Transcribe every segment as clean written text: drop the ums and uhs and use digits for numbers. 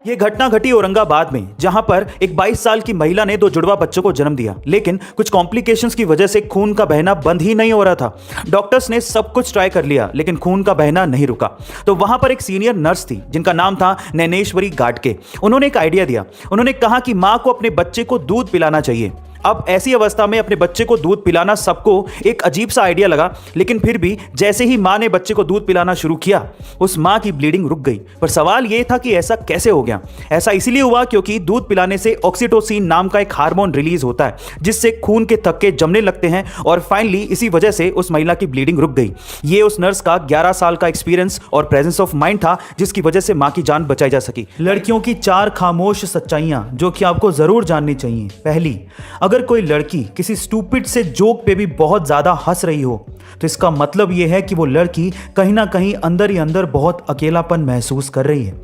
ये घटना घटी औरंगाबाद में, जहां पर एक 22 साल की महिला ने 2 जुड़वा बच्चों को जन्म दिया, लेकिन कुछ कॉम्प्लिकेशंस की वजह से खून का बहना बंद ही नहीं हो रहा था। डॉक्टर्स ने सब कुछ ट्राई कर लिया, लेकिन खून का बहना नहीं रुका। तो वहां पर एक सीनियर नर्स थी जिनका नाम था नैनेश्वरी गाटके। उन्होंने एक आइडिया दिया। उन्होंने कहा कि माँ को अपने बच्चे को दूध पिलाना चाहिए। अब ऐसी अवस्था में अपने बच्चे को दूध पिलाना सबको एक अजीब सा आइडिया लगा, लेकिन फिर भी जैसे ही माँ ने बच्चे को दूध पिलाना शुरू किया, उस माँ की ब्लीडिंग रुक गई। पर सवाल यह था कि ऐसा कैसे हो गया। ऐसा इसलिए हुआ क्योंकि दूध पिलाने से ऑक्सीटोसिन नाम का एक हार्मोन रिलीज होता है, जिससे खून के थक्के जमने लगते हैं और फाइनली इसी वजह से उस महिला की ब्लीडिंग रुक गई। ये उस नर्स का 11 साल का एक्सपीरियंस और प्रेजेंस ऑफ माइंड था, जिसकी वजह से माँ की जान बचाई जा सकी। लड़कियों की 4 खामोश सच्चाइयां जो कि आपको जरूर जाननी चाहिए। पहली, अगर कोई लड़की किसी स्टूपिड से जोक पे भी बहुत ज्यादा हंस रही हो, तो इसका मतलब यह है कि वो लड़की कहीं ना कहीं अंदर ही अंदर बहुत अकेलापन महसूस कर रही है।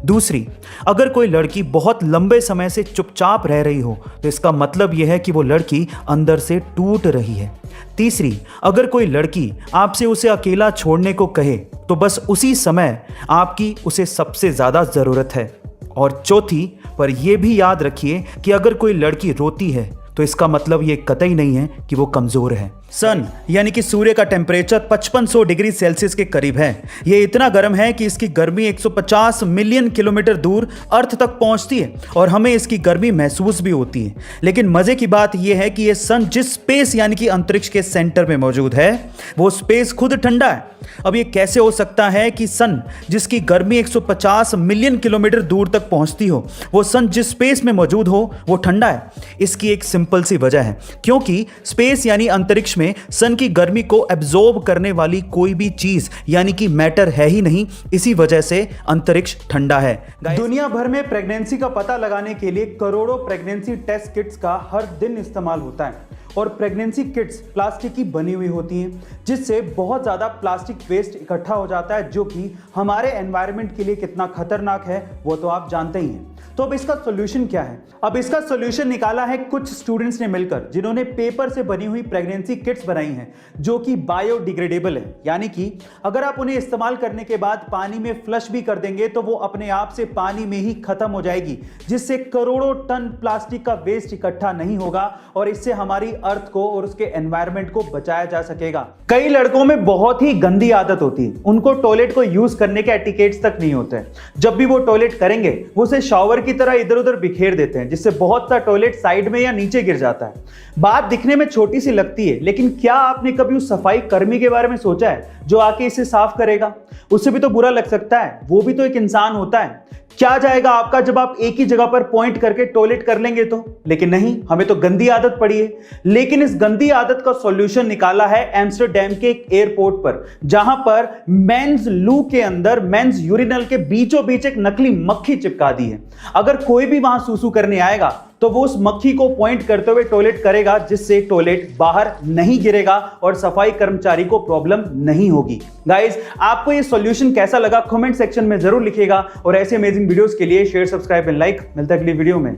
दूसरी, अगर कोई लड़की बहुत लंबे समय से चुपचाप रह रही हो, तो इसका मतलब यह है कि वो लड़की अंदर से टूट रही है। तीसरी, अगर कोई लड़की आपसे उसे अकेला छोड़ने को कहे, तो बस उसी समय आपकी उसे सबसे ज्यादा जरूरत है। और चौथी, पर यह भी याद रखिए कि अगर कोई लड़की रोती है, तो इसका मतलब ये कतई नहीं है कि वो कमजोर है। सन यानी कि सूर्य का टेम्परेचर 5500 डिग्री सेल्सियस के करीब है। ये इतना गर्म है कि इसकी गर्मी 150 मिलियन किलोमीटर दूर अर्थ तक पहुंचती है और हमें इसकी गर्मी महसूस भी होती है। लेकिन मजे की बात यह है कि ये सन जिस स्पेस यानी कि अंतरिक्ष के सेंटर में मौजूद है, वो स्पेस खुद ठंडा है। अब ये कैसे हो सकता है कि सन जिसकी गर्मी 150 मिलियन किलोमीटर दूर तक पहुंचती हो, वो सन जिस स्पेस में मौजूद हो वो ठंडा है? इसकी एक सिंपल सी वजह है, क्योंकि स्पेस यानी अंतरिक्ष में सन की गर्मी को एब्जॉर्ब करने वाली कोई भी चीज यानी कि मैटर है ही नहीं। इसी वजह से अंतरिक्ष ठंडा है। दुनिया भर में प्रेगनेंसी का पता लगाने के लिए करोड़ों प्रेगनेंसी टेस्ट किट्स का हर दिन इस्तेमाल होता है और प्रेगनेंसी किट्स प्लास्टिक की बनी हुई होती हैं, जिससे बहुत ज़्यादा प्लास्टिक वेस्ट इकट्ठा हो जाता है, जो कि हमारे एनवायरनमेंट के लिए कितना खतरनाक है वो तो आप जानते ही हैं। तो अब इसका सोल्यूशन क्या है? अब इसका सोल्यूशन निकाला है कुछ स्टूडेंट्स ने मिलकर, जिन्होंने पेपर से बनी हुई प्रेगनेंसी किट्स बनाई हैं, जो कि बायोडिग्रेडेबल है। यानी कि अगर आप उन्हें इस्तेमाल करने के बाद पानी में फ्लश भी कर देंगे तो वो अपने आप से पानी में ही खत्म हो जाएगी, जिससे करोड़ों टन प्लास्टिक का वेस्ट इकट्ठा नहीं होगा और इससे हमारी अर्थ को और उसके एनवायरनमेंट को बचाया जा सकेगा। कई लड़कों में बहुत ही गंदी आदत होती है, उनको टॉयलेट को यूज करने के एटिकेट्स तक नहीं होते हैं। जब भी वो टॉयलेट करेंगे वो उसे शॉवर की तरह इधर उधर बिखेर देते हैं, जिससे बहुत सा टॉयलेट साइड में या नीचे गिर जाता है। बात दिखने में छोटी सी लगती है, लेकिन क्या आपने कभी उस सफाई कर्मी के बारे में सोचा है जो आके इसे साफ करेगा? उससे भी तो बुरा लग सकता है, वो भी तो एक इंसान होता है। क्या जाएगा आपका जब आप एक ही जगह पर पॉइंट करके टॉयलेट कर लेंगे तो? लेकिन नहीं, हमें तो गंदी आदत पड़ी है। लेकिन इस गंदी आदत का सॉल्यूशन निकाला है एम्स्टरडैम के एक एयरपोर्ट पर, जहां पर मेंस लू के अंदर मेंस यूरिनल के बीचों बीच एक नकली मक्खी चिपका दी है। अगर कोई भी वहां सूसू करने आएगा तो वो उस मक्खी को पॉइंट करते हुए टॉयलेट करेगा, जिससे टॉयलेट बाहर नहीं गिरेगा और सफाई कर्मचारी को प्रॉब्लम नहीं होगी। गाइस, आपको ये सॉल्यूशन कैसा लगा कमेंट सेक्शन में जरूर लिखिएगा और ऐसे अमेजिंग वीडियोस के लिए शेयर, सब्सक्राइब एंड लाइक। मिलता है अगली वीडियो में।